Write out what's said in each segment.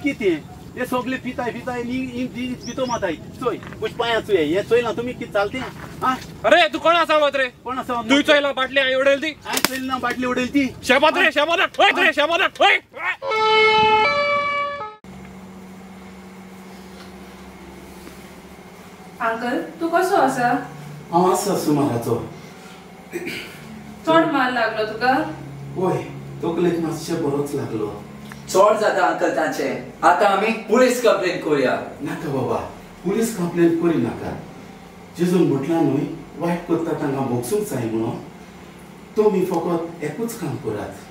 किती हे सगळे पिताय पिताय पितो माताय चोय पुष्पाया चोय हे चोयला तुम्ही किती चालते हा अरे तू कोण असा मत रे कोण असा तू चोयला बाटली आई उडेल ती आई चोयला बाटली उडेल ती शबाद रे शबाद ओय रे शबाद ओय अंकल तू कसो आसा हांव आसा सुमाराचो चड माल लागलो तुका ओय तकलेक मातशें बरोच लागलो चड जाता अंकल तांचे आता आमी पुलीस कंप्लेंट करूया नाका बाबा पुलीस कंप्लेंट करी नाका जेजून म्हटला न्हय वायट करता तांकां भोगसूंक जाय म्हणून तुमी फकत एकूच काम करात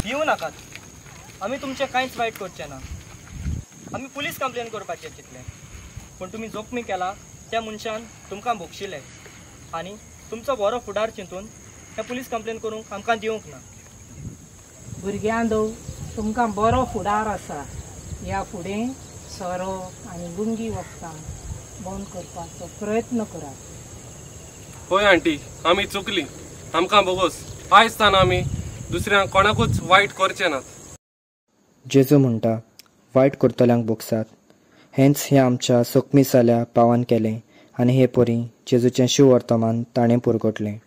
भिवू नाकात आमी तुमचें कांयच वायट करचें ना आमी पुलीस कंप्लेन करपाचें चिंतलें पूण तुमी जोखमी केला त्या मनशान तुमकां भोगशिल्लें आनी तुमचो बरो फुडार चिंतून हें पुलीस कंप्लेन करूंक आमकां दिवंक ना भुरग्यांदो तुमकां बरो फुडार आसा ह्या फुडें सोरो आनी गुंगी वखदां बंद करपाचो प्रयत्न करात होय आंटी आमी चुकली आमकां बोगोस आयज तान आमी दुसऱ्यांक कोणाकूच वायट करचें नात जेजू म्हणटा वायट करतल्यांक बोगसात हेंच हें आमच्या जखमी जाल्या पावान केलें आनी हे परी जेजूचें शिव वर्तमान ताणें पुरगटलें